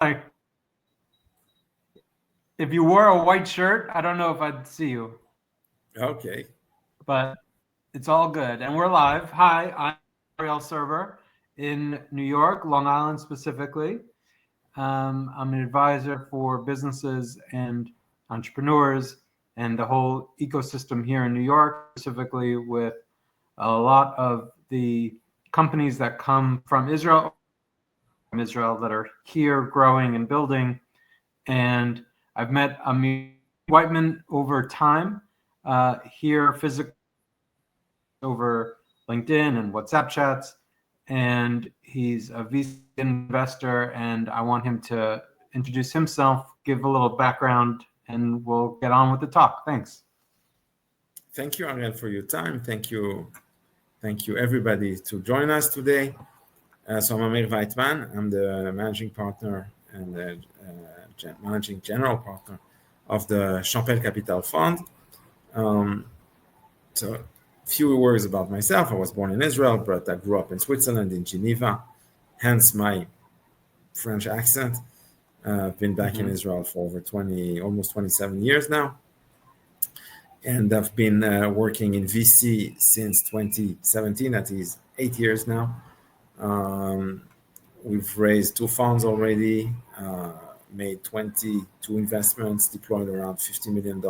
like if you wore a white shirt, I don't know if I'd see you. Okay. But it's all good. And we're live. Hi, I'm Ariel Server in New York, Long Island specifically. I'm an advisor for businesses and entrepreneurs and the whole ecosystem here in New York, specifically with a lot of the companies that come from Israel that are here growing and building. And I've met Amit Weitmann over time here physically over LinkedIn and WhatsApp chats. And he's a VC investor, and I want him to introduce himself, give a little background, and we'll get on with the talk. Thanks. Thank you, Ariel, for your time. Thank you, everybody, to join us today. So I'm Amit Weitmann. I'm the managing partner and the managing general partner of the Champel Capital Fund. So a few words about myself. I was born in Israel, but I grew up in Switzerland, in Geneva, hence my French accent. I've been back in Israel for over almost 27 years now. And I've been working in VC since 2017. That is 8 years now. We've raised 2 funds already, made 22 investments, deployed around $50 million.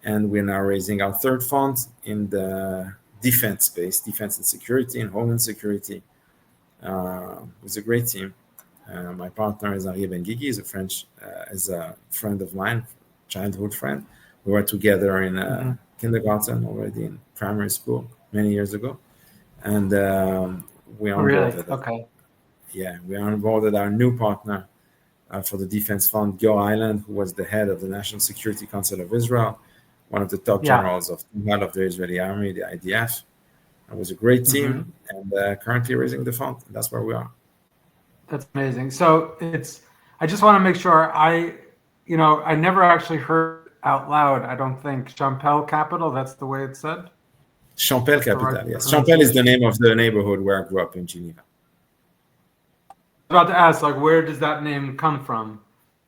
And we're now raising our 3rd fund in the defense space, defense and security and homeland security. It's a great team. My partner is Ariel Benguigui, is a friend of mine, childhood friend. We were together in kindergarten already, in primary school many years ago. And we onboarded. Okay. Yeah, we onboarded our new partner for the defense fund, Gil Island, who was the head of the National Security Council of Israel, one of the top generals of the Israeli army, the IDF. It was a great team, and currently raising the fund. That's where we are. That's amazing. So I just want to make sure I never actually heard out loud, I don't think, Champel Capital, that's the way it's said? Champel Capital, yes. Champel is the name of the neighborhood where I grew up in Geneva. I was about to ask, where does that name come from?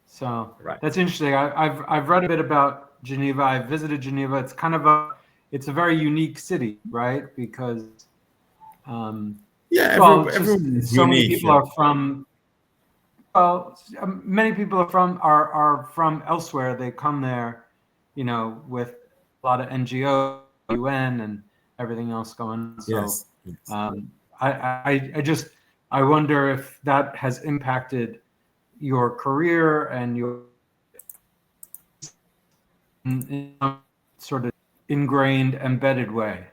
So That's interesting. I've read a bit about Geneva. I visited Geneva. It's kind of it's a very unique city, right? Because everyone's so many unique. People are from. Well, many people are from elsewhere. They come there, with a lot of NGO, UN, and everything else going on. So I wonder if that has impacted your career and your in some sort of ingrained, embedded way.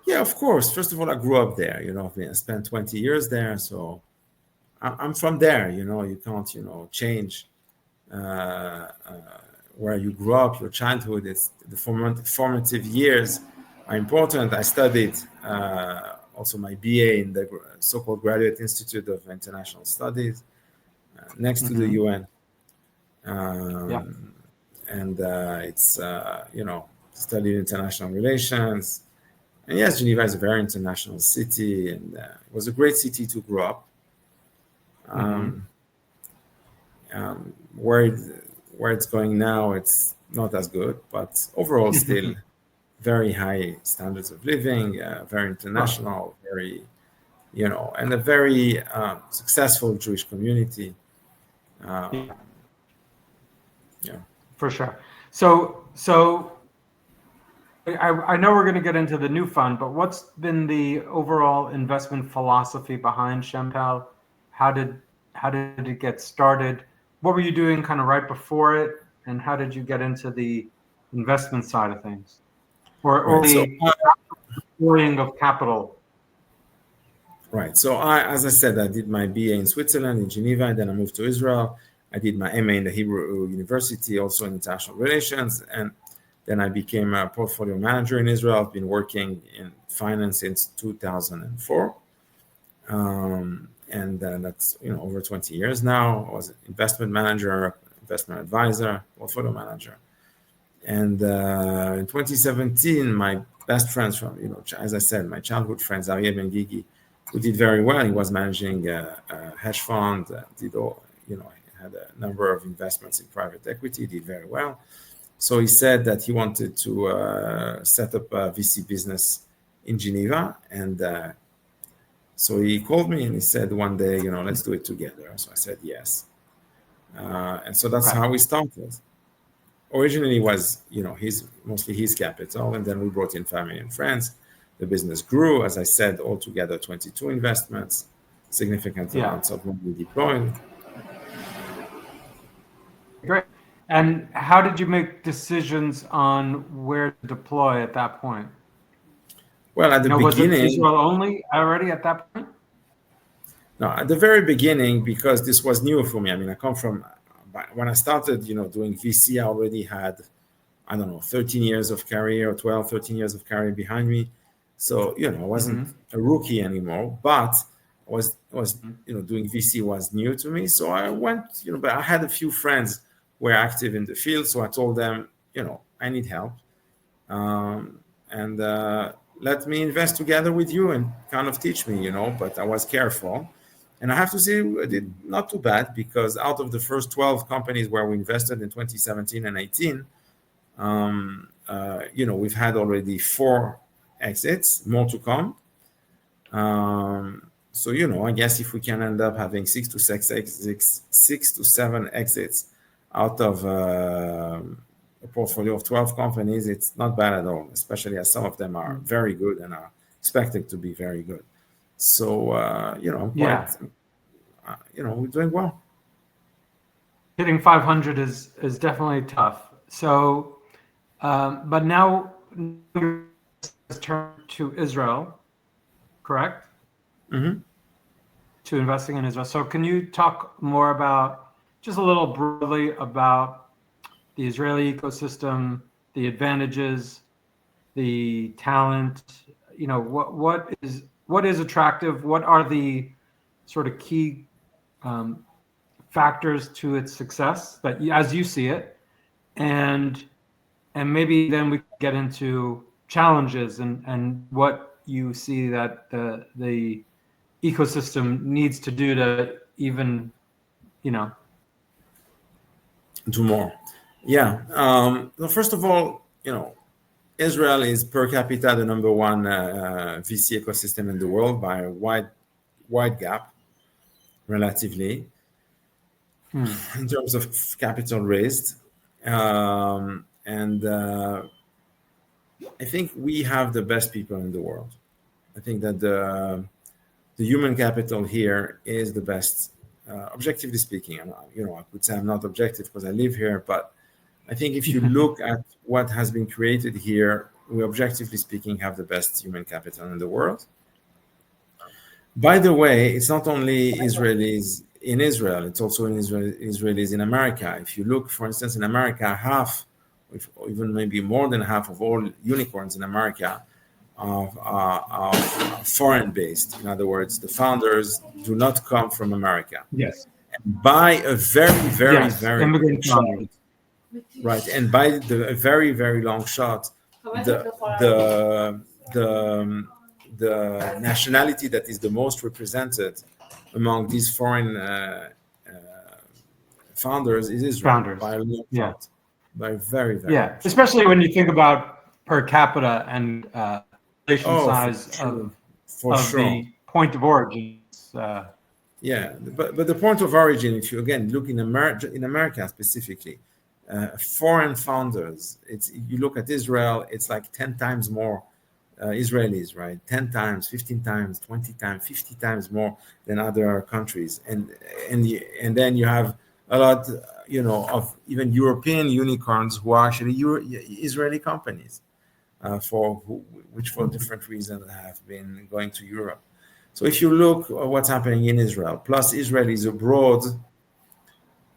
Yeah, of course. First of all, I grew up there. I spent 20 years there, so I'm from there. You can't, change where you grew up, your childhood. It's the formative years are important. I studied also my BA in the so-called Graduate Institute of International Studies next to the UN. And it's, studied international relations. And yes, Geneva is a very international city, and it was a great city to grow up. Where it's going now, it's not as good, but overall still very high standards of living, very international, very, and a very successful Jewish community. For sure. So I know we're going to get into the new fund, but what's been the overall investment philosophy behind Champel? How did it get started? What were you doing kind of right before it, and how did you get into the investment side of things, or the deploying of capital? Right. So as I said, I did my BA in Switzerland, in Geneva, and then I moved to Israel. I did my MA in the Hebrew University, also in international relations, and then I became a portfolio manager in Israel. I've been working in finance since 2004. And that's over 20 years now. I was an investment manager, investment advisor, portfolio manager. And in 2017, my best friends from, as I said, my childhood friends, Ariel Benguigui who did very well. He was managing a hedge fund, had a number of investments in private equity, did very well. So he said that he wanted to set up a VC business in Geneva. And so he called me and he said one day, let's do it together. So I said yes. And so that's how we started. Originally was, mostly his capital. And then we brought in family and friends. The business grew, as I said, altogether 22 investments, significant amounts of money deployed. Great. And how did you make decisions on where to deploy at that point? Well, at the beginning, was it Israel only already at that point? No, at the very beginning, because this was new for me. I mean, I come from, when I started, doing VC, I already had, 13 years of career, or 12, 13 years of career behind me. So, I wasn't a rookie anymore, but doing VC was new to me. So I went, but I had a few friends who were active in the field. So I told them, I need help. And let me invest together with you and kind of teach me, but I was careful. And I have to say, I did not too bad, because out of the first 12 companies where we invested in 2017 and 18, we've had already 4 exits, more to come. So, I guess if we can end up having 6 to 7 exits out of a portfolio of 12 companies, it's not bad at all, especially as some of them are very good and are expected to be very good. So, I'm quite, we're doing well. Hitting 500 is definitely tough. So, but now you're turned to Israel, correct? Mm-hmm. To investing in Israel. So can you talk more about, just a little broadly, about the Israeli ecosystem, the advantages, the talent, what is attractive? What are the sort of key factors to its success that, as you see it, and maybe then we get into challenges and what you see that the ecosystem needs to do to even, do more. Yeah. Well, first of all, Israel is per capita the number one VC ecosystem in the world by a wide gap, relatively, in terms of capital raised. And I think we have the best people in the world. I think that the human capital here is the best, objectively speaking. I could say I'm not objective because I live here, but I think if you look at what has been created here, we, objectively speaking, have the best human capital in the world. By the way, it's not only Israelis in Israel, it's also in Israelis in America. If you look, for instance, in America, half, or even maybe more than half of all unicorns in America are foreign-based. In other words, the founders do not come from America. Yes. And by a very immigrant shot, founders. right? And by the very, very long shot, the nationality that is the most represented among these foreign founders is Israel. By a long shot. By very much. Especially when you think about per capita and population size of the point of origin. Yeah, but the point of origin, if you again look in America specifically, foreign founders, you look at Israel, it's like 10 times more Israelis, right? 10 times, 15 times, 20 times, 50 times more than other countries, and then you have a lot, of even European unicorns who are actually Israeli companies, which for different reasons have been going to Europe. So if you look at what's happening in Israel, plus Israelis abroad,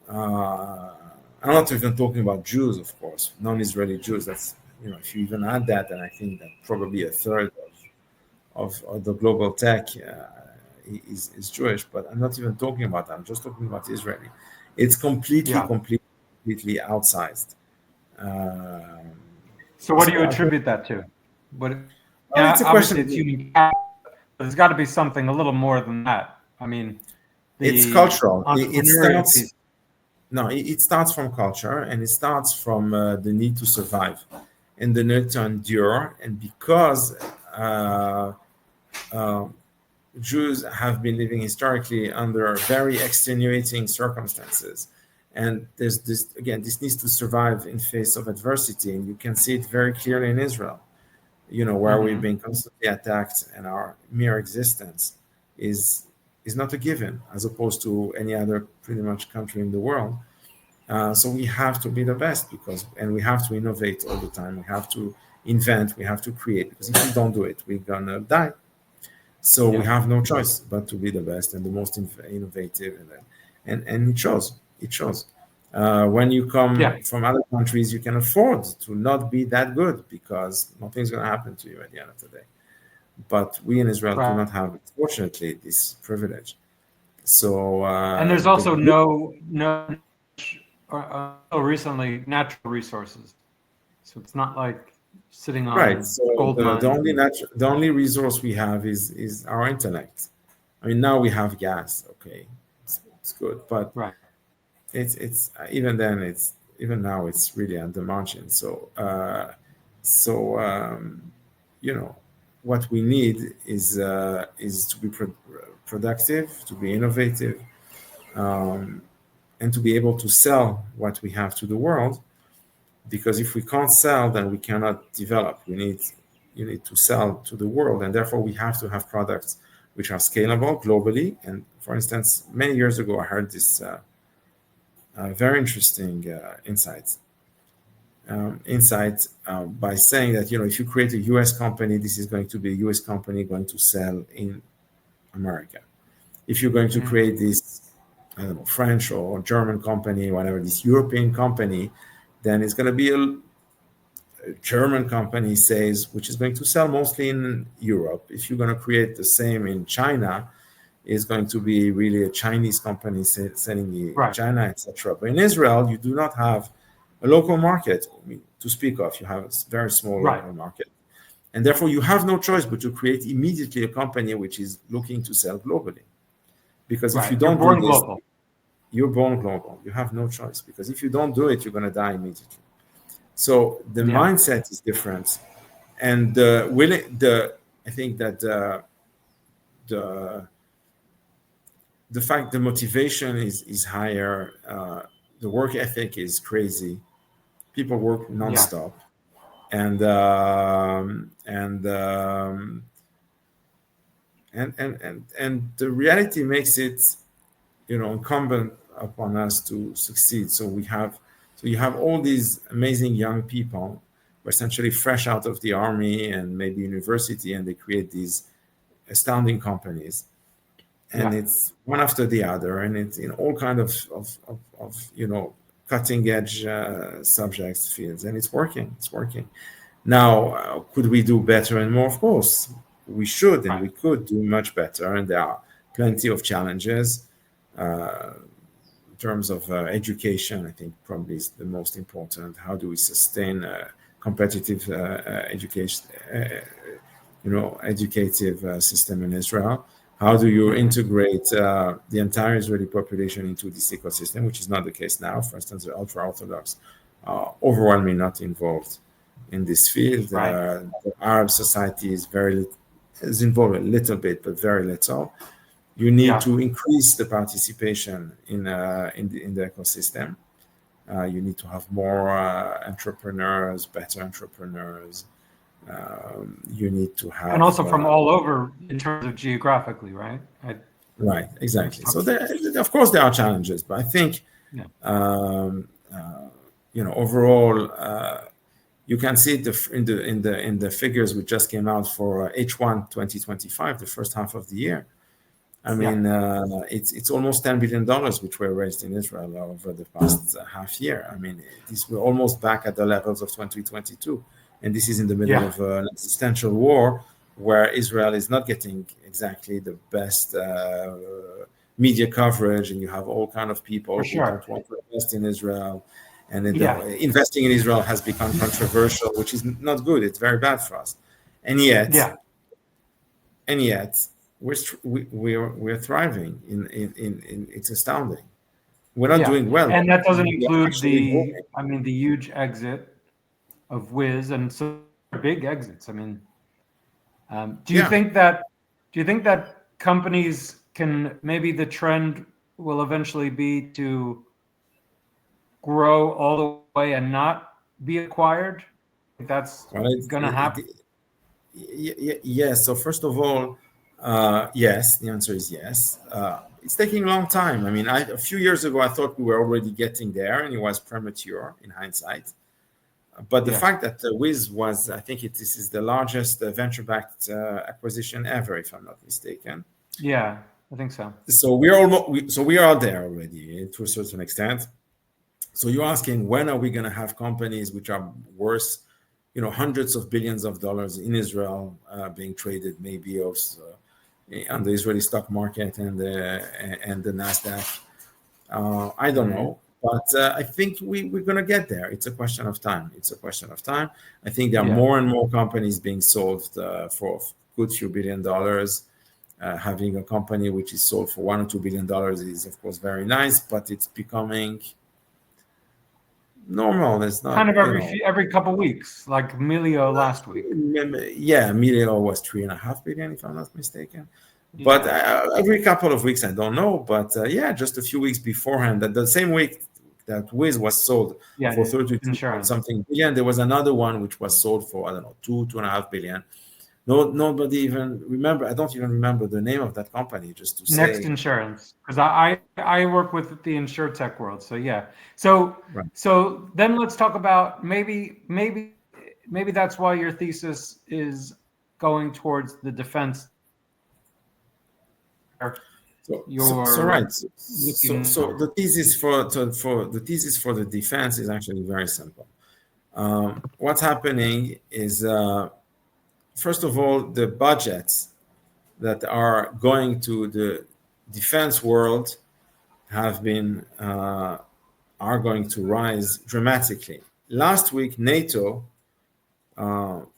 I'm not even talking about Jews, of course, non-Israeli Jews. That's, if you even add that, then I think that probably a third of the global tech is Jewish. But I'm not even talking about that. I'm just talking about Israeli. It's completely outsized. So what do you attribute that to? It's a question. It's human capital, there's got to be something a little more than that. I mean, It's the cultural. It entrepreneurial starts. piece. No, it starts from culture, and it starts from the need to survive and the need to endure. And because uh, Jews have been living historically under very extenuating circumstances, and there's this again, this needs to survive in face of adversity, and you can see it very clearly in Israel. Where we've been constantly attacked, and our mere existence is not a given, as opposed to any other pretty much country in the world. So we have to be the best and we have to innovate all the time. We have to invent, we have to create, because if we don't do it, we're gonna die. So we have no choice but to be the best and the most innovative, and it shows. It shows. When you come from other countries, you can afford to not be that good because nothing's going to happen to you at the end of the day. But we in Israel do not have, fortunately, this privilege. So and there's also no recently natural resources, so it's not like sitting on gold mines. The only resource we have is our intellect. I mean, now we have gas. Okay, it's good, but it's even now it's really at the margin. So what we need is to be productive, to be innovative, and to be able to sell what we have to the world. Because if we can't sell, then we cannot develop. You need to sell to the world, and therefore we have to have products which are scalable globally. And for instance, many years ago, I heard this very interesting insight by saying that if you create a U.S. company, this is going to be a U.S. company going to sell in America. If you're going to create this, I don't know, French or German company, whatever, this European company, then it's going to be a German company, which is going to sell mostly in Europe. If you're going to create the same in China, it's going to be really a Chinese company selling in China, etc. But in Israel, you do not have a local market to speak of. You have a very small local market. And therefore, you have no choice but to create immediately a company which is looking to sell globally. Because if you don't do this, you're born global. You have no choice, because if you don't do it, you're going to die immediately. So the mindset is different, and I think that the fact the motivation is higher, the work ethic is crazy. People work nonstop, and the reality makes it incumbent upon us to succeed. So you have all these amazing young people who are essentially fresh out of the army and maybe university, and they create these astounding companies, and it's one after the other, and it's in all kind of cutting edge subjects, fields, and it's working. Now, could we do better and more? Of course we should, and we could do much better, and there are plenty of challenges. In terms of education, I think probably is the most important. How do we sustain a competitive education, educative system in Israel? How do you integrate the entire Israeli population into this ecosystem, which is not the case now? For instance, the ultra-Orthodox are overwhelmingly not involved in this field. The Arab society is involved a little bit, but very little. You need to increase the participation in the ecosystem. You need to have more entrepreneurs, better entrepreneurs. You need to have, and also from all over in terms of geographically, right? Right, exactly. So of course there are challenges, but I think overall you can see it in the figures which just came out for H1 2025, the first half of the year. I mean, it's almost $10 billion which were raised in Israel over the past half year. I mean, we're almost back at the levels of 2022. And this is in the middle of an existential war where Israel is not getting exactly the best media coverage. And you have all kind of people who don't want to invest in Israel. And investing in Israel has become controversial, which is not good. It's very bad for us. And yet, and yet we're thriving. It's astounding. We're not Yeah, doing well, and that doesn't we're include actually the, growing. I mean, the huge exit of Wiz and some big exits. I mean, do you Yeah. think that companies can, maybe the trend will eventually be to grow all the way and not be acquired? That's Well, going to happen. yes. So first of all, yes. The answer is yes. It's taking a long time. I mean, a few years ago, I thought we were already getting there, and it was premature in hindsight. But the Yeah, fact that Wiz was, I think this is the largest venture-backed acquisition ever, if I'm not mistaken. yeah, I think so. So we're almost, so we are there already to a certain extent. So you're asking, when are we going to have companies which are worth, hundreds of billions of dollars in Israel being traded, maybe also on the Israeli stock market and the Nasdaq? I don't Hmm. know, but I think we're going to get there. It's a question of time. It's a question of time. I think there are Yeah. more and more companies being sold for a good few $1 billion. Having a company which is sold for $1 or $2 billion is, of course, very nice, but it's becoming normal. It's Kind not, of every couple weeks, like Melio last week. yeah, Melio was 3.5 billion, if I'm not mistaken. But Yeah. every couple of weeks, I don't know. But yeah, just a few weeks beforehand, that the same week that Wiz was sold Yeah. for 32 point Insurance. something billion, there was another one which was sold for, I don't know, 2.5 billion. No, nobody even remember. I don't even remember the name of that company. Just to Next say, Insurance, because I work with the insurtech world. So yeah. So right. so then let's talk about, maybe that's why your thesis is going towards the defense. So You're right. looking So now. the thesis for the defense is actually very simple. What's happening is, first of all, the budgets that are going to the defense world have been are going to rise dramatically. Last week, NATO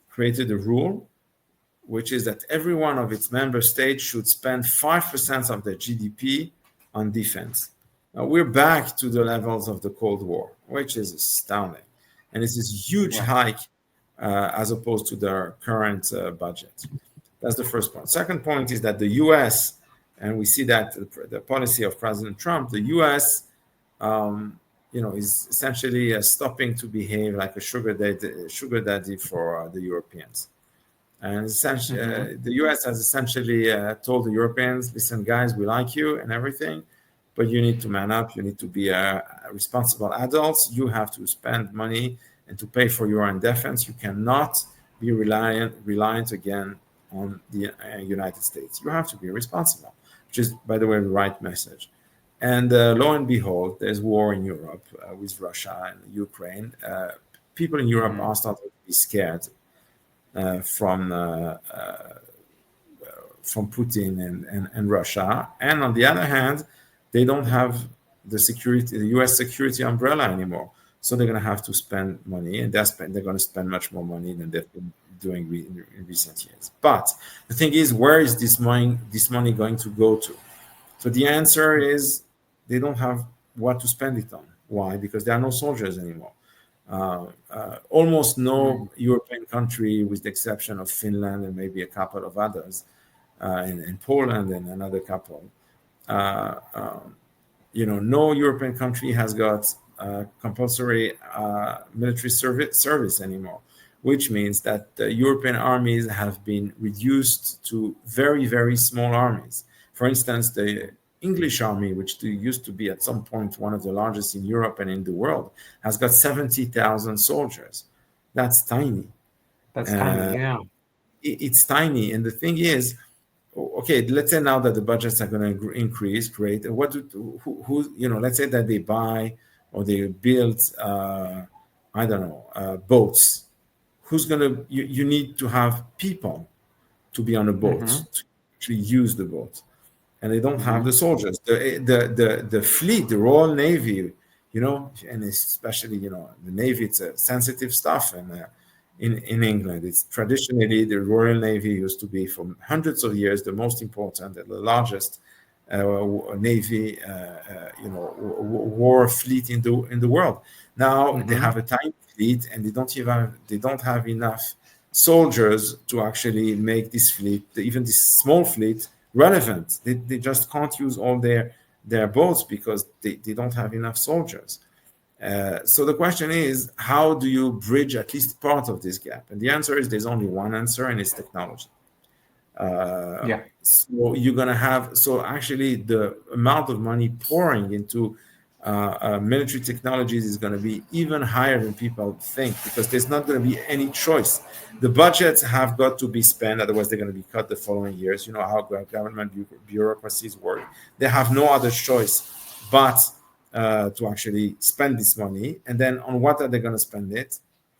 created a rule, which is that every one of its member states should spend 5% of their GDP on defense. Now we're back to the levels of the Cold War, which is astounding. And it's this huge Yeah. hike as opposed to their current budget. That's the first point. Second point is that the US, and we see that the policy of President Trump, the US, is essentially stopping to behave like a sugar daddy for the Europeans. And essentially, Hmm. the US has essentially told the Europeans, listen, guys, we like you and everything, but you need to man up. You need to be responsible adults. You have to spend money and to pay for your own defense. You cannot be reliant again on the United States. You have to be responsible, which is, by the way, the right message. And lo and behold, there's war in Europe with Russia and Ukraine. People in Europe Hmm. are starting to be scared from Putin and Russia. And on the other hand, they don't have the U.S. security umbrella anymore. So they're going to have to spend money, and they're going to spend much more money than they've been doing in recent years. But the thing is, where is this money going to go to? So the answer is they don't have what to spend it on. Why? Because there are no soldiers anymore. Almost Hmm. no European country, with the exception of Finland and maybe a couple of others, and Poland and another couple. Uh, no European country has got compulsory military service anymore, which means that the European armies have been reduced to very, very small armies. For instance, the English army, which used to be at some point one of the largest in Europe and in the world, has got 70,000 soldiers. That's tiny. That's tiny. Uh, Yeah. it's tiny. And the thing is, okay, let's say now that the budgets are going to increase, great. And let's say that they buy or they build, I don't know, boats. Who's going to, you need to have people to be on a boat, Hmm. to actually use the boat. And they don't have Hmm. the soldiers. The fleet, the Royal Navy, and especially, the Navy, it's a sensitive stuff. And in England. It's traditionally the Royal Navy used to be for hundreds of years the most important and the largest navy, war fleet in the world. Now they have a tiny fleet, and they don't have enough soldiers to actually make this fleet, even this small fleet, relevant. They just can't use all their boats because they don't have enough soldiers. So the question is, how do you bridge at least part of this gap? And the answer is there's only one answer, and it's technology. So you're going to have, so actually the amount of money pouring into military technologies is going to be even higher than people think, because there's not going to be any choice. The budgets have got to be spent, otherwise they're going to be cut the following years. You know how government bureaucracies work. They have no other choice but to actually spend this money. And then on what are they going to spend it?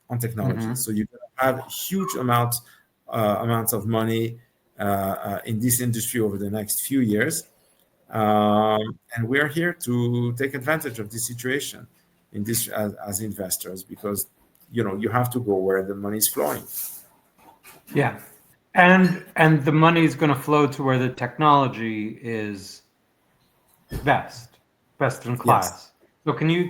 On technology. So you're going to have huge amounts of money in this industry over the next few years. And we are here to take advantage of this situation in this as investors, because you have to go where the money is flowing. Yeah, and the money is going to flow to where the technology is best in class. Yes. So can you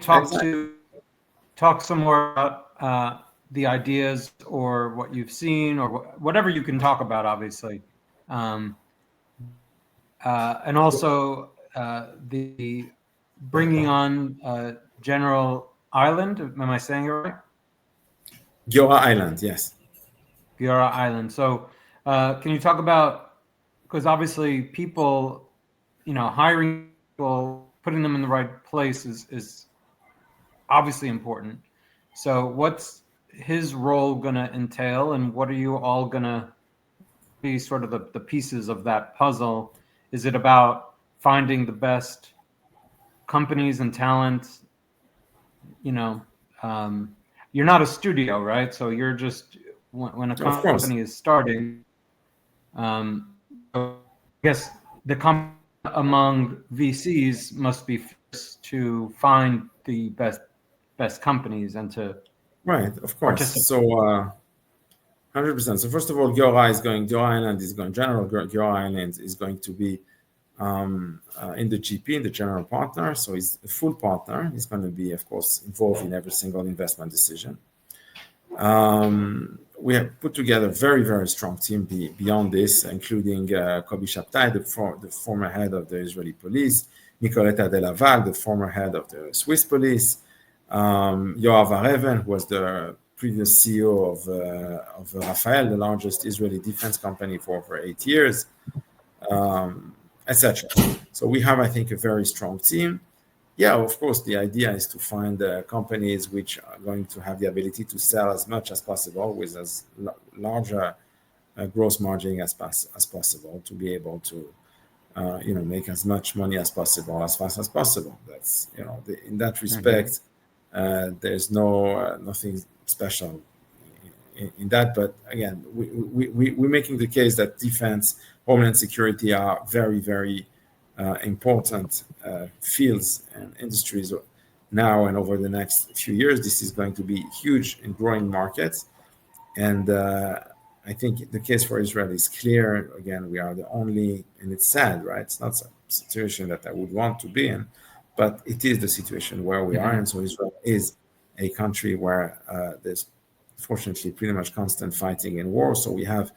talk some more about the ideas or what you've seen, or whatever you can talk about, obviously, and also the bringing on General Island. Am I saying it right? Giora Island, yes. Giora Island. So can you talk about, because obviously people, hiring people, putting them in the right place is obviously important. So what's his role going to entail, and what are you all going to be sort of the pieces of that puzzle? Is it about finding the best companies and talent? You're not a studio, right? So you're just, when a company is starting, I guess the company among VCs must be first to find the best companies and to of course. So 100%. So first of all, Giora Island is going, General Giora Island is going to be in the GP, in the general partner. So he's a full partner. He's going to be, of course, involved in every single investment decision. We have put together a very, very strong team beyond this, including Kobi Shabtai, the former head of the Israeli police, Nicoletta Della Valle, the former head of the Swiss police, Yoav Areven, who was the previous CEO of Rafael, the largest Israeli defense company for over 8 years, etc. So we have, I think, a very strong team. Yeah, of course, the idea is to find companies which are going to have the ability to sell as much as possible with as larger gross margin as possible, to be able to make as much money as possible as fast as possible. That's in that respect, there's nothing special in that. But again, we're making the case that defense, homeland security are very, very important fields and industries now and over the next few years. This is going to be huge and growing markets. And I think the case for Israel is clear. Again, we are the only, and it's sad, right? It's not a situation that I would want to be in, but it is the situation where we are. And so Israel is a country where there's fortunately pretty much constant fighting and war. So we have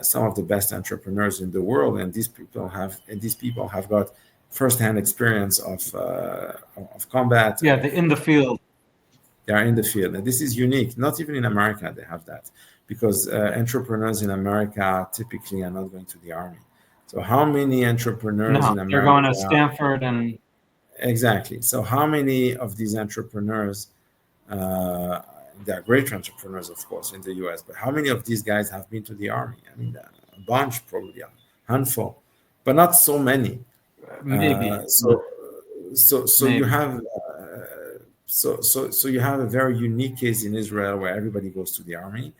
some of the best entrepreneurs in the world, and these people have got first-hand experience of combat. Yeah, they're in the field. They are in the field, and this is unique. Not even in America they have that, because entrepreneurs in America typically are not going to the army. So how many entrepreneurs in America? They're going to Stanford and exactly. So how many of these entrepreneurs? They are great entrepreneurs, of course, in the US, but how many of these guys have been to the army? I mean, a bunch, probably a handful, but not so many. Maybe. So Maybe. You have you have a very unique case in Israel where everybody goes to the army,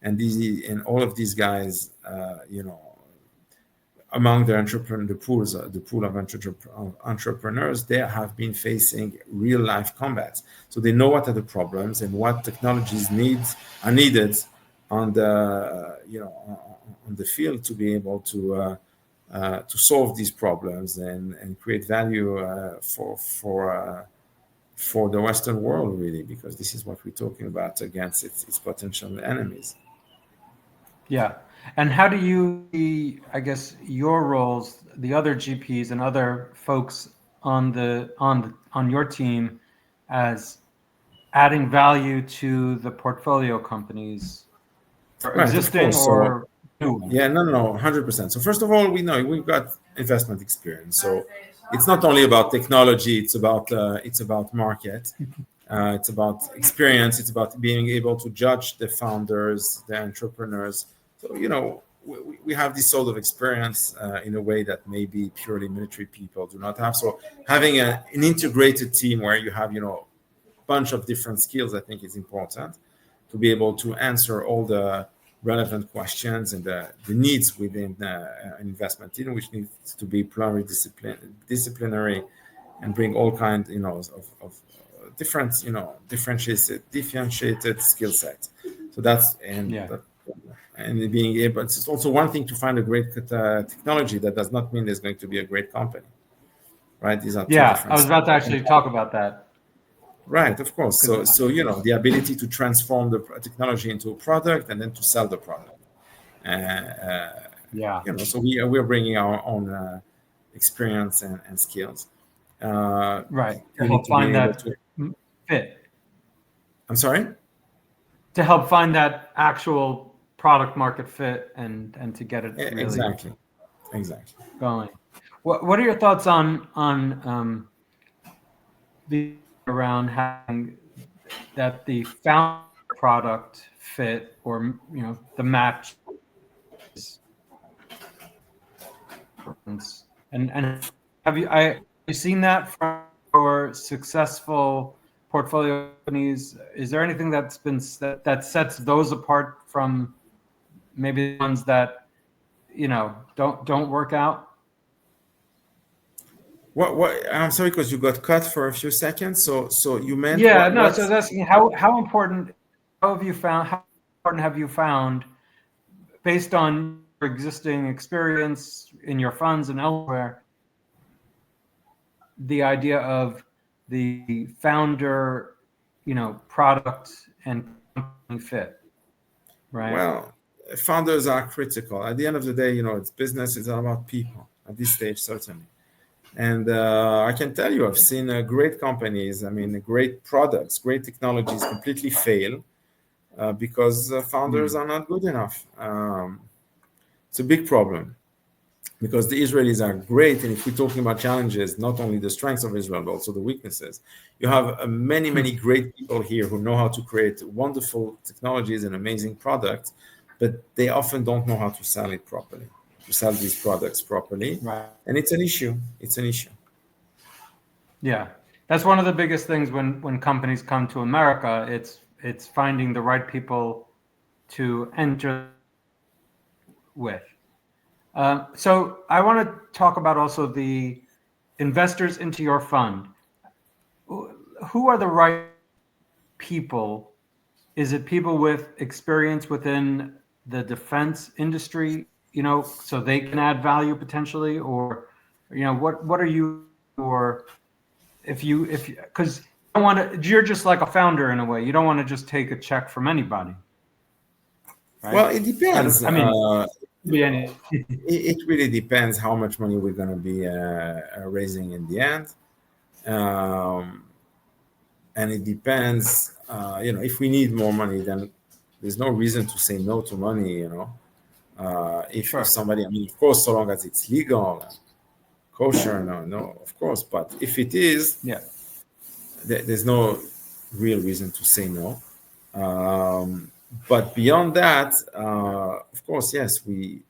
and all of these guys, among the pool of entrepreneurs, they have been facing real life combat. So they know what are the problems and what technologies are needed on the on the field to be able to solve these problems and create value for the Western world, really, because this is what we're talking about against its potential enemies. Yeah. And how do you see, I guess, your roles, the other GPs and other folks on your team as adding value to the portfolio companies, or Right, of existing course. So or new? yeah, no, 100%. So first of all, we know we've got investment experience. So it's not only about technology; it's about market. It's about experience. It's about being able to judge the founders, the entrepreneurs. So we have this sort of experience in a way that maybe purely military people do not have. So having an integrated team where you have bunch of different skills, I think is important to be able to answer all the relevant questions and the needs within an investment team, which needs to be pluridisciplinary and bring all kinds, of different, differentiated skill sets. So that's Yeah. and being able. It's also one thing to find a great technology. That does not mean there's going to be a great company, right? These are two Yeah. I different. was about to actually talk about that. Right, of course. So, 'Cause- the ability to transform the technology into a product and then to sell the product. yeah. So we're bringing our own experience and skills. Right. To You need help to be find able that to. fit, I'm sorry. to help find that actual product market fit and to get it really Exactly. going. What are your thoughts on the around having that the found product fit, or the match is, and have you seen that from your successful portfolio companies? Is there anything that sets those apart from maybe the ones that don't work out? What? I'm sorry, because you got cut for a few seconds. So you meant Yeah, what? no. What? So that's how important. How important have you found, based on your existing experience in your funds and elsewhere, the idea of the founder, product and company fit, right? Well, founders are critical. At the end of the day, it's business. It's all about people at this stage, certainly. And I can tell you, I've seen great companies, I mean, great products, great technologies completely fail because founders are not good enough. It's a big problem because the Israelis are great. And if we're talking about challenges, not only the strengths of Israel, but also the weaknesses, you have many, many great people here who know how to create wonderful technologies and amazing products, but they often don't know how to sell it properly, to sell these products properly. Right. And it's an issue. It's an issue. Yeah, that's one of the biggest things when companies come to America. It's finding the right people to enter with. So I want to talk about also the investors into your fund. Who are the right people? Is it people with experience within the defense industry, so they can add value potentially, or what are you, or if you because you don't want to, you're just like a founder in a way. You don't want to just take a check from anybody, right? Well, it depends. I mean, be any. It really depends how much money we're going to be raising in the end. Um, and it depends, if we need more money, then there's no reason to say no to money, if Sure. somebody, I mean, of course, so long as it's legal, kosher, no, of course. But if it is, Yeah. there's no real reason to say no. But beyond that, of course, yes, we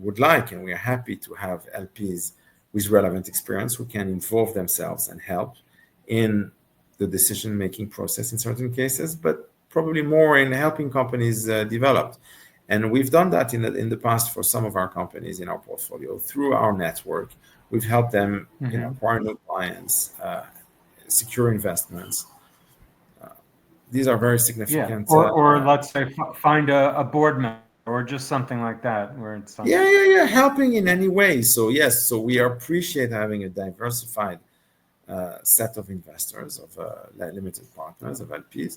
would like and we are happy to have LPs with relevant experience who can involve themselves and help in the decision-making process in certain cases, but probably more in helping companies develop. And we've done that in the past for some of our companies in our portfolio through our network. We've helped them, acquire new clients, secure investments. these are very Yeah. significant. Or let's say find a board member or just something like that where it's Yeah, helping in any way. So yes, so we appreciate having a diversified set of investors, of limited partners, of LPs,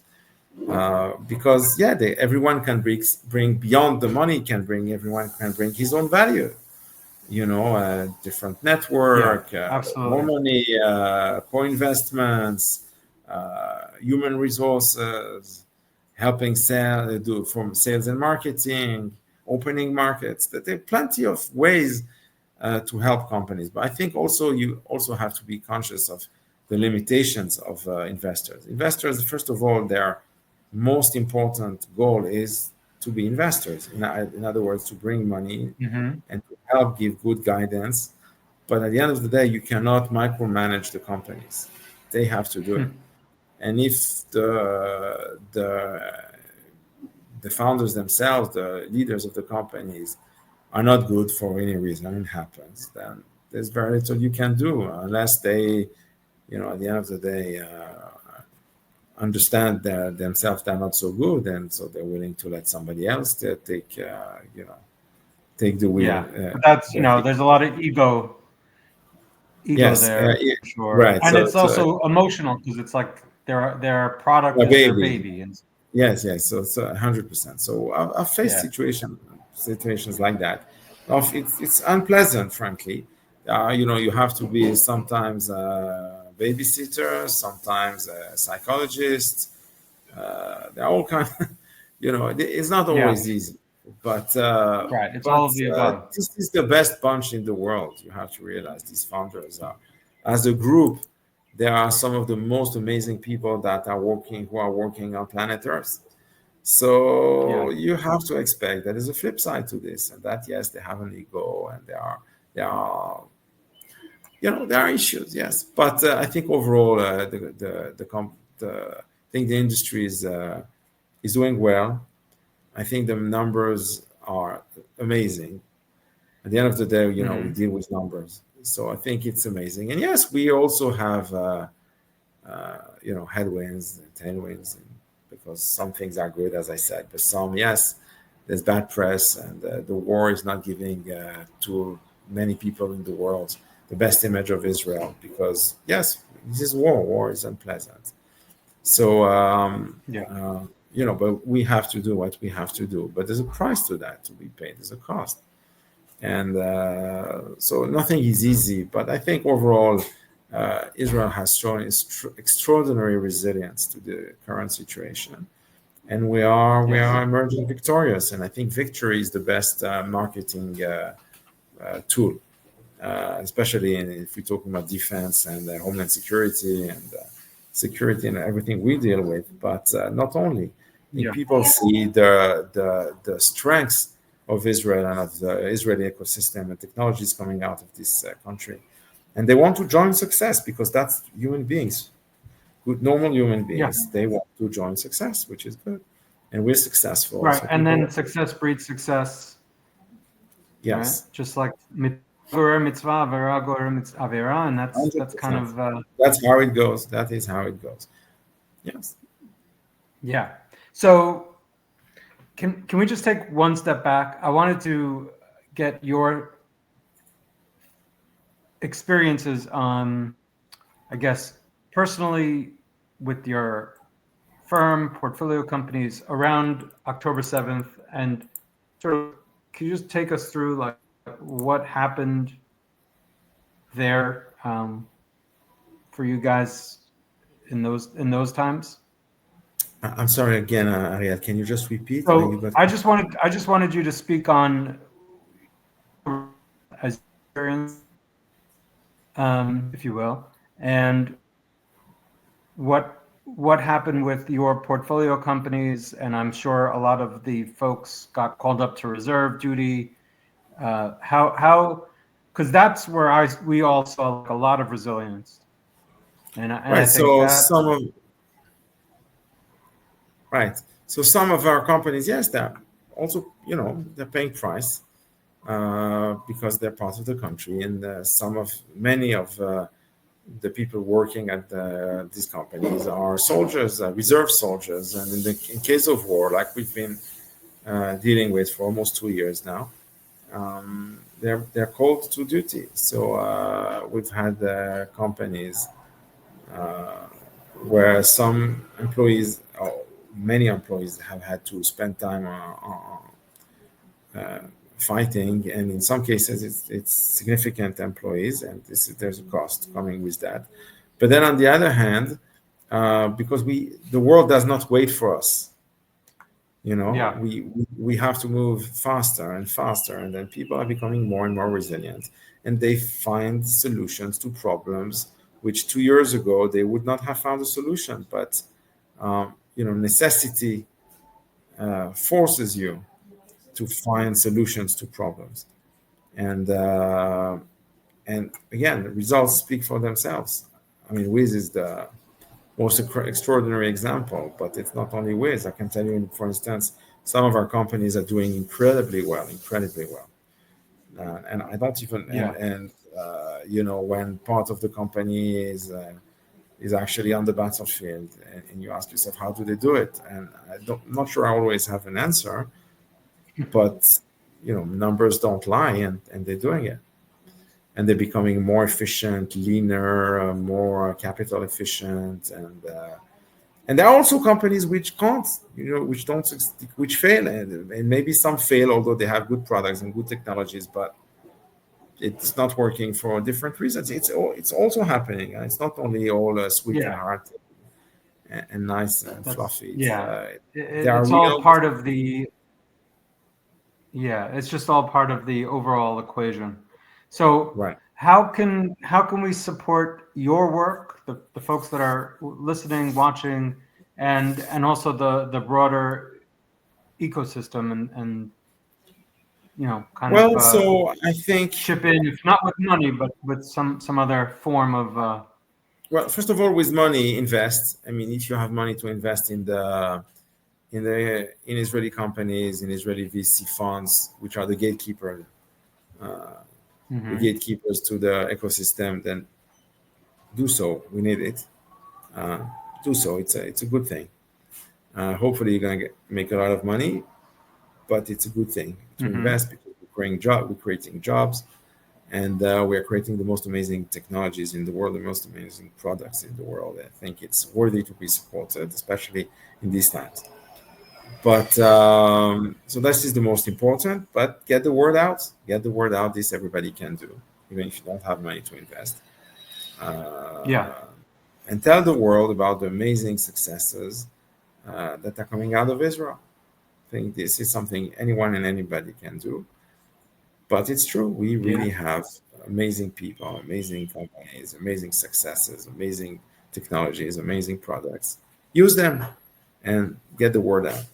because yeah, everyone can bring beyond the money. Can bring Everyone can bring his own value. Different Yeah, network, more absolutely. money, co-investments, human resources, helping do from sales and marketing, opening markets. There are plenty of ways to help companies. But I think also you also have to be conscious of the limitations of investors. Investors, first of all, their most important goal is to be investors. In other words, to bring money Hmm. and to help give good guidance. But at the end of the day, you cannot micromanage the companies. They have to do it. And if the founders themselves, the leaders of the companies, are not good for any reason, and it happens, then there's very little you can do unless they, at the end of the day, understand that themselves they're not so good, and so they're willing to let somebody else take the wheel. Yeah. But that's, But there's a lot of ego yes, there for sure. right. And So it's it's also emotional because it's like their product a is their baby. baby. And Yes. So it's 100%. So I've faced yeah. situations like that. It's unpleasant, frankly. You have to be sometimes a babysitter, sometimes a psychologist. They're all kind. It's not Yeah. always easy, but Right. It's all of the above. this is the best bunch in the world. You have to realize these founders are, as a group, there are some of the most amazing people that who are working on planet Earth. Yeah. So you have to expect that there's a flip side to this, and that yes, they have an ego, and there are there are issues, yes. But I think overall, I think the industry is doing well. I think the numbers are amazing. At the end of the day, we Hmm. deal with numbers, so I think it's amazing. And yes, we also have headwinds and tailwinds, because some things are good, as I said, but some, yes, there's bad press, and the war is not giving to many people in the world the best image of Israel, because yes, this is war. War is unpleasant. So Yeah. but we have to do what we have to do. But there's a price to that to be paid. There's a cost, and so nothing is easy. But I think overall, Israel has shown extraordinary resilience to the current situation, and we are Yes. emerging victorious. And I think victory is the best marketing tool, especially if we're talking about defense and homeland security and security and everything we deal with. But not only, I think Yeah. people see the strengths of Israel and of the Israeli ecosystem and technologies coming out of this country, and they want to join success, because that's human beings, good normal human Yeah. beings. They want to join success, which is good, and we're successful. Right. So And people, then success breeds success, right? yes, Just like mitzvah, avera gorer avera, and that's kind 100%. of That's how it goes. That is how it goes. Yes. yeah. So can we just take one step back? I wanted to get your experiences on, I guess, personally with your firm, portfolio companies around October 7th, and sort of, can you just take us through like what happened there for you guys in those times? I'm sorry again, Ariel. Can you just repeat? You So got I just wanted you to speak on as experience, if you will, and what happened with your portfolio companies. And I'm sure a lot of the folks got called up to reserve duty. How because that's where we all saw like a lot of resilience, and I right. think So that right. So some of our companies, yes, they're also they're paying price because they're part of the country, and many of the people working at these companies are soldiers, reserve soldiers, and in case of war, like we've been dealing with for almost 2 years now, they're called to duty. So we've had companies uh, where some employees, or many employees, have had to spend time uh, fighting, and in some cases, it's significant employees, and there's a cost coming with that. But then on the other hand, because the world does not wait for us, Yeah. we have to move faster and faster, and then people are becoming more and more resilient, and they find solutions to problems which 2 years ago they would not have found a solution. But necessity forces you to find solutions to problems, and again, the results speak for themselves. I mean, Wiz is the most extraordinary example, but it's not only Wiz. I can tell you, for instance, some of our companies are doing incredibly well. And I don't even, Yeah. when part of the company is actually on the battlefield, and you ask yourself, how do they do it? And I'm not sure I always have an answer, but numbers don't lie, and they're doing it, and they're becoming more efficient, leaner, more capital efficient, and there are also companies which can't, which don't, which fail, and maybe some fail, although they have good products and good technologies, but it's not working for different reasons. It's also happening. It's not only all sweet and Yeah. hearty and nice and That's fluffy. yeah. There are It's all real part of the yeah. It's just all part of the overall equation. So right. how can we support your work, the folks that are listening, watching, and also the broader ecosystem, and kind of Well, so I think, chip in, if not with money, but with some other form of well, first of all, with money, invest. I mean, if you have money to invest in Israeli companies, in Israeli VC funds, which are uh, the mhm. gatekeepers to the ecosystem, then do so. We need it. Uh, do so. It's a good thing. Hopefully, you're gonna make a lot of money, but it's a good thing to Mhm. invest because we're creating jobs, and we are creating the most amazing technologies in the world, the most amazing products in the world. I think it's worthy to be supported, especially in these times. But so this is the most important. But get the word out. Get the word out. This everybody can do, even if you don't have money to invest. Yeah. Uh, and tell the world about the amazing successes that are coming out of Israel. I think this is something anyone and anybody can do. But it's true. We Yeah. really have amazing people, amazing companies, amazing successes, amazing technologies, amazing products. Use them and get the word out.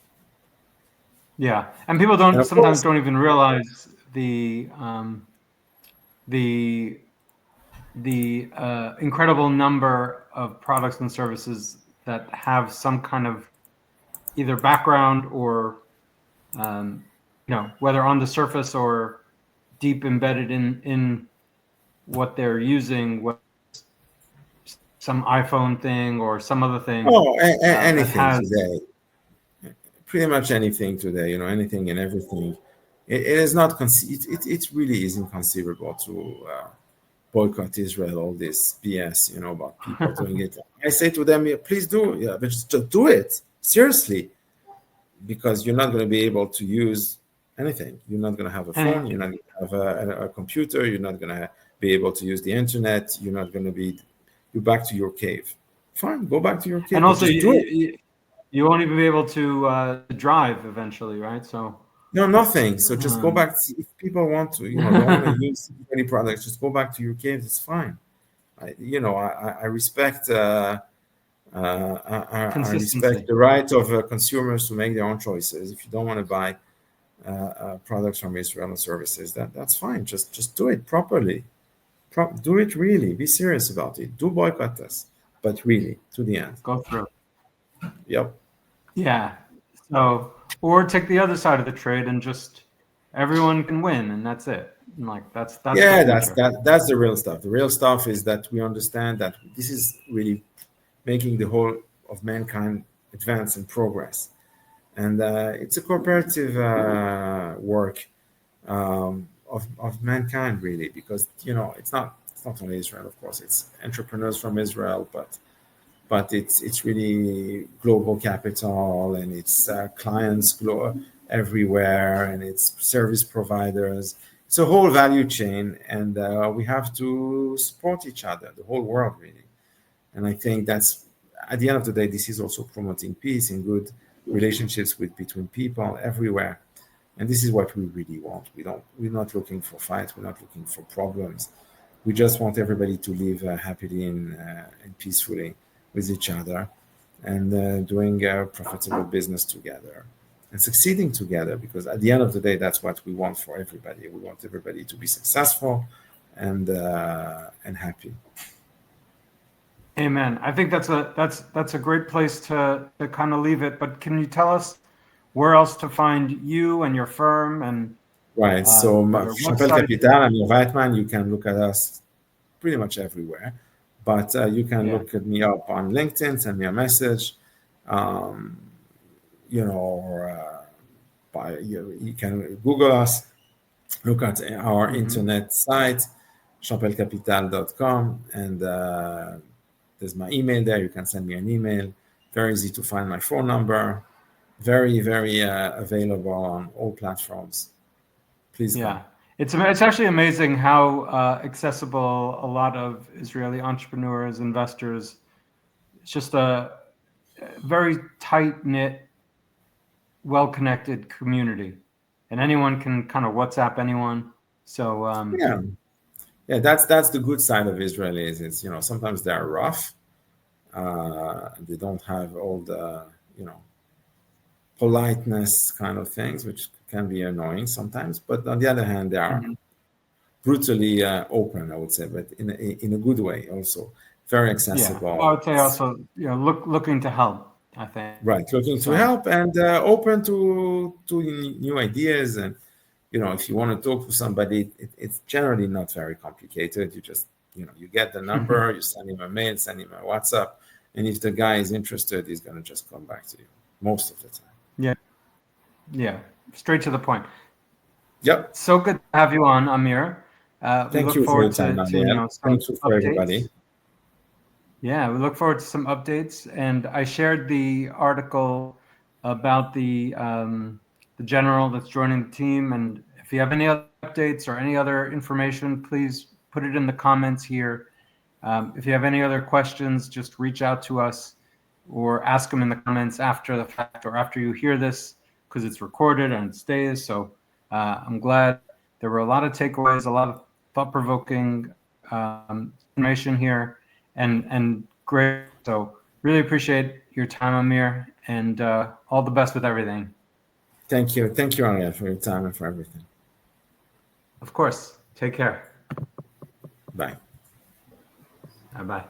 Yeah. And people And don't of sometimes course, don't even realize the incredible number of products and services that have some kind of either background or um, whether on the surface or deep embedded in what they're using, what some iPhone thing or some other thing oh, that anything has today, pretty much anything today, anything and everything. It is not, it really is inconceivable to boycott Israel, all this BS, about people doing it. I say to them, yeah, please do, yeah, but just do it seriously, because you're not going to be able to use anything. You're not going to have a phone. You're not anything. going to have a computer. You're not going to be able to use the internet. You're not going to be. You're back to your cave. Fine, go back to your And cave, but also, just do it. you won't even be able to drive eventually, right? So, No, nothing. So just go um, back. If people want to, don't want to use any products, just go back to your cave. It's fine. I respect. I respect consistency. the right of consumers to make their own choices. If you don't want to buy products from Israel and services, that's fine. Just do it properly. Do it really. Be serious about it. Do boycott us, but really to the end. Go through. Yep. Yeah. So, or take the other side of the trade and just everyone can win, and that's it. Like that's Yeah, the future. that's the real stuff. The real stuff is that we understand that this is really making the whole of mankind advance and progress. And it's a cooperative work of mankind, really, because it's not only Israel, of course, it's entrepreneurs from Israel, but it's really global capital, and it's clients everywhere, and it's service providers. It's a whole value chain, and we have to support each other, the whole world, really. And I think that's, at the end of the day, this is also promoting peace and good relationships between people everywhere. And this is what we really want. We're not looking for fights. We're not looking for problems. We just want everybody to live happily and peacefully with each other, and doing profitable business together and succeeding together. Because at the end of the day, that's what we want for everybody. We want everybody to be successful and happy. Amen. I think that's a great place to kind of leave it. But can you tell us where else to find you and your firm and Right. So your Champel website? Capital, Amit Weitmann, you can look at us pretty much everywhere. But you can Yeah. look at me up on LinkedIn, send me a message, um, or you can Google us, look at our internet site, champelcapital.com, and there's my email there. You can send me an email. Very easy to find my phone number. Very, very available on all platforms. Please Yeah. come. It's actually amazing how accessible a lot of Israeli entrepreneurs, investors. It's just a very tight knit, well connected community, and anyone can kind of WhatsApp anyone. So Yeah, yeah. That's the good side of Israelis. It's sometimes they're rough. They don't have all the politeness kind of things, which can be annoying sometimes. But on the other hand, they are mhm. brutally open, I would say, but in a good way also. Very Yeah, well, I accessible. would say also looking to help. I think Right, looking to so. help and open to new ideas. And if you want to talk to somebody, it's generally not very complicated. You just you get the number, you send him a mail, send him a WhatsApp, and if the guy is interested, he's going to just come back to you most of the time. Yeah, yeah, straight to the point. Yep. So good to have you on, Amir. We Thank look you for your forward time, to Ariel. some Thank you for updates. everybody. Yeah, we look forward to some updates. And I shared the article about the general that's joining the team. And if you have any other updates or any other information, please put it in the comments here. If you have any other questions, just reach out to us or ask them in the comments after the fact or after you hear this, because it's recorded and it stays. So I'm glad there were a lot of takeaways, a lot of thought-provoking information here, and great. So really appreciate your time, Amir, and all the best with everything. Thank you, Ariel, for your time and for everything. Of course. Take care. Bye. Bye bye.